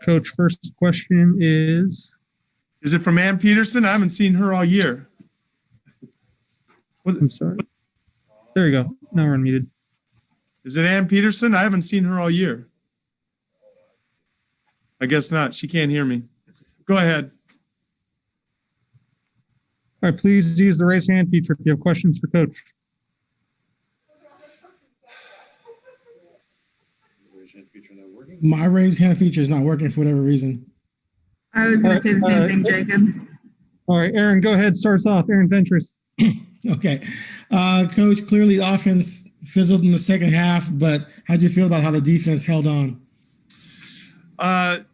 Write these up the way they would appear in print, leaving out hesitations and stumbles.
Coach, first question is. Is it from Ann Peterson? I haven't seen her all year. I'm sorry. There you go. Now we're unmuted. Is it Ann Peterson? I haven't seen her all year. I guess not. She can't hear me. Go ahead. All right, please use the raise hand feature if you have questions for Coach. My raise hand feature is not working for whatever reason. I was going to say the same thing, Jacob. All right, Aaron, go ahead. Starts off. Aaron Ventris. Okay. Coach, clearly the offense fizzled in the second half, but how do you feel about how the defense held on? The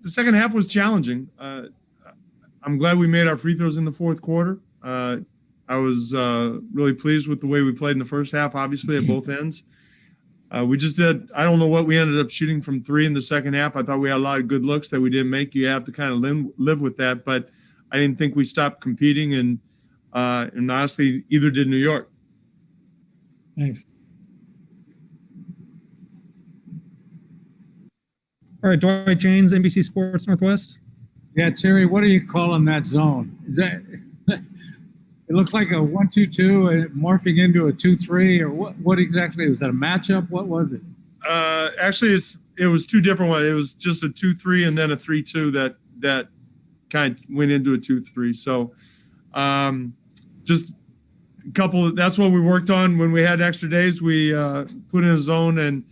second half was challenging. I'm glad we made our free throws in the fourth quarter. I was really pleased with the way we played in the first half, obviously, at both ends. I don't know what we ended up shooting from three in the second half. I thought we had a lot of good looks that we didn't make. You have to kind of live with that, but I didn't think we stopped competing, and honestly, either did New York. Thanks. All right, Dwight James, NBC Sports Northwest. Yeah, Terry, what do you call in that zone? Is that it looks like a 1-2-2 morphing into a 2-3, or what exactly was that, a matchup? What was it? Actually, it was two different ones. It was just a 2-3 and then a 3-2 that kind of went into a 2-3. So just a couple. That's what we worked on when we had extra days. We put in a zone, and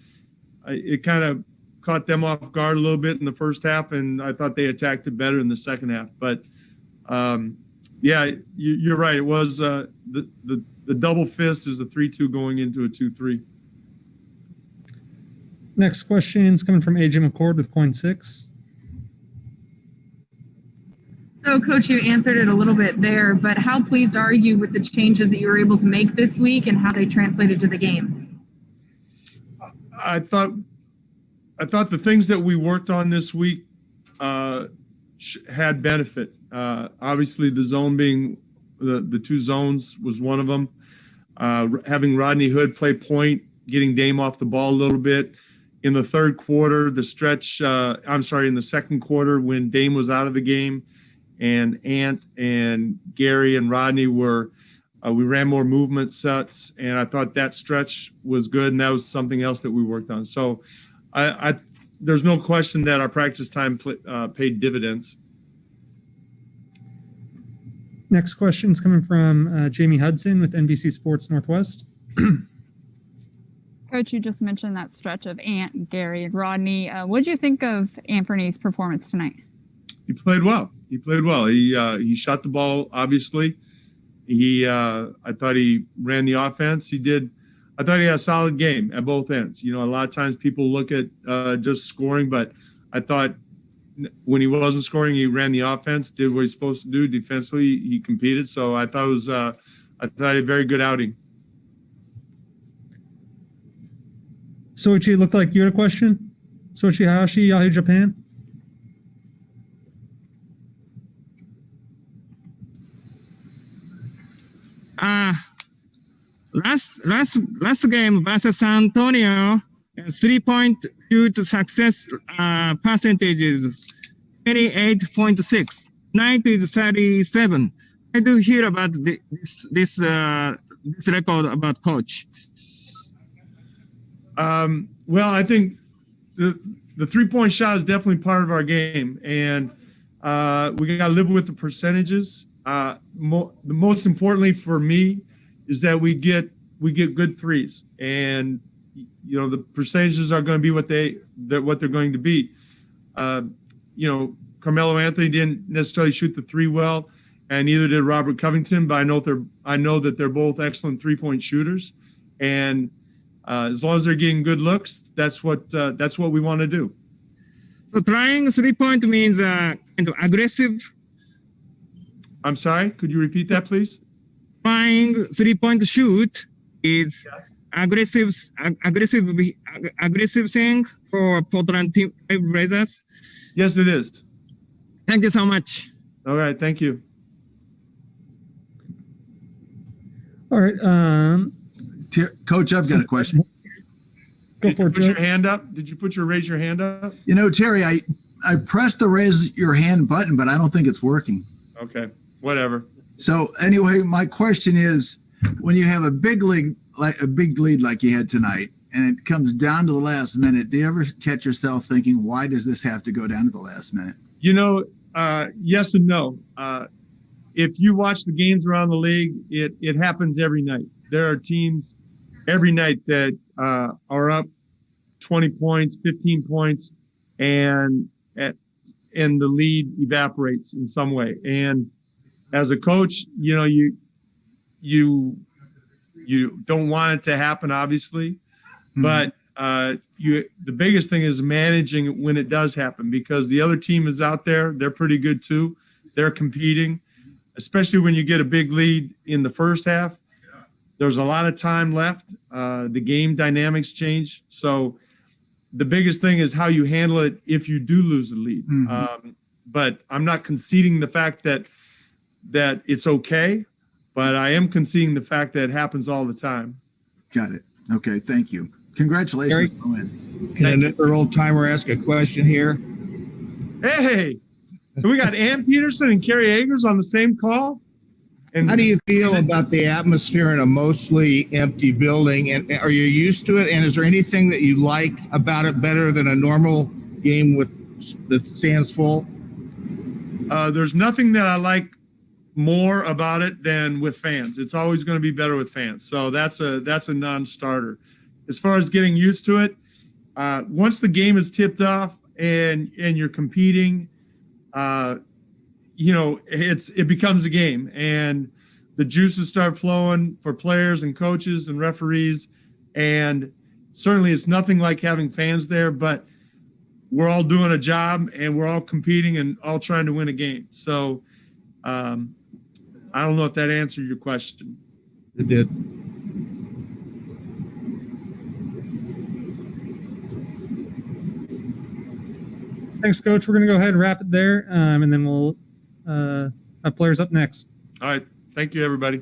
it kind of caught them off guard a little bit in the first half, and I thought they attacked it better in the second half. But yeah, you're right. It was the double fist is a 3-2 going into a 2-3. Next question is coming from AJ McCord with Coin 6. So, Coach, you answered it a little bit there, but how pleased are you with the changes that you were able to make this week and how they translated to the game? I thought the things that we worked on this week had benefit. Obviously, the zone being the two zones was one of them. Having Rodney Hood play point, getting Dame off the ball a little bit. In the third quarter, in the second quarter when Dame was out of the game, and Ant and Gary and Rodney we ran more movement sets, and I thought that stretch was good, and that was something else that we worked on. So there's no question that our practice time paid dividends. Next question is coming from Jamie Hudson with NBC Sports Northwest. Coach, you just mentioned that stretch of Ant, Gary, and Rodney. What did you think of Anthony's performance tonight? He played well. He shot the ball, obviously. I thought he ran the offense. I thought he had a solid game at both ends. You know, a lot of times people look at just scoring, but I thought when he wasn't scoring, he ran the offense, did what he's supposed to do defensively. He competed. So I thought a very good outing. Soichi, it looked like you had a question. Soichi Hayashi, Yahoo Japan. Last game versus San Antonio, 3-point shoot success percentage is 28.6. Tonight is 37. I do hear about this record about Coach. Well, I think the 3-point shot is definitely part of our game, and we got to live with the percentages. Most importantly for me is that we get good threes, and you know the percentages are going to be what they're going to be. You know, Carmelo Anthony didn't necessarily shoot the three well, and neither did Robert Covington. But I know that they're both excellent 3-point shooters, and as long as they're getting good looks, that's what we want to do. So trying 3-point means kind of aggressive. I'm sorry, could you repeat that, please? Trying 3-point shoot is aggressive thing for Portland Blazers. Yes, it is. Thank you so much. All right, thank you. All right. Coach, I've got a question. Go Did for you it, put your Joe. hand up? Did you put your raise your hand up? You know, Terry, I pressed the raise your hand button, but I don't think it's working. Okay, whatever. So anyway, my question is, when you have a big lead like you had tonight, and it comes down to the last minute, do you ever catch yourself thinking, why does this have to go down to the last minute? You know, yes and no. If you watch the games around the league, it happens every night. There are teams every night that are up 20 points, 15 points, and the lead evaporates in some way. And as a coach, you know, you don't want it to happen, obviously, but the biggest thing is managing it when it does happen, because the other team is out there. They're pretty good too. They're competing, especially when you get a big lead in the first half. There's a lot of time left. The game dynamics change. So the biggest thing is how you handle it if you do lose the lead. But I'm not conceding the fact that it's okay, but I am conceding the fact that it happens all the time. Got it. Okay, thank you. Congratulations on the win. Can another old timer ask a question here? Hey, so we got Ann Peterson and Kerry Agers on the same call. And How do you feel about the atmosphere in a mostly empty building? And are you used to it? And is there anything that you like about it better than a normal game that stands full? There's nothing that I like more about it than with fans. It's always going to be better with fans. So that's a non-starter. As far as getting used to it, once the game is tipped off and you're competing, you know, it becomes a game, and the juices start flowing for players and coaches and referees. And certainly it's nothing like having fans there, but we're all doing a job and we're all competing and all trying to win a game. So I don't know if that answered your question. It did. Thanks, Coach. We're going to go ahead and wrap it there, and then we'll have players up next. All right. Thank you, everybody.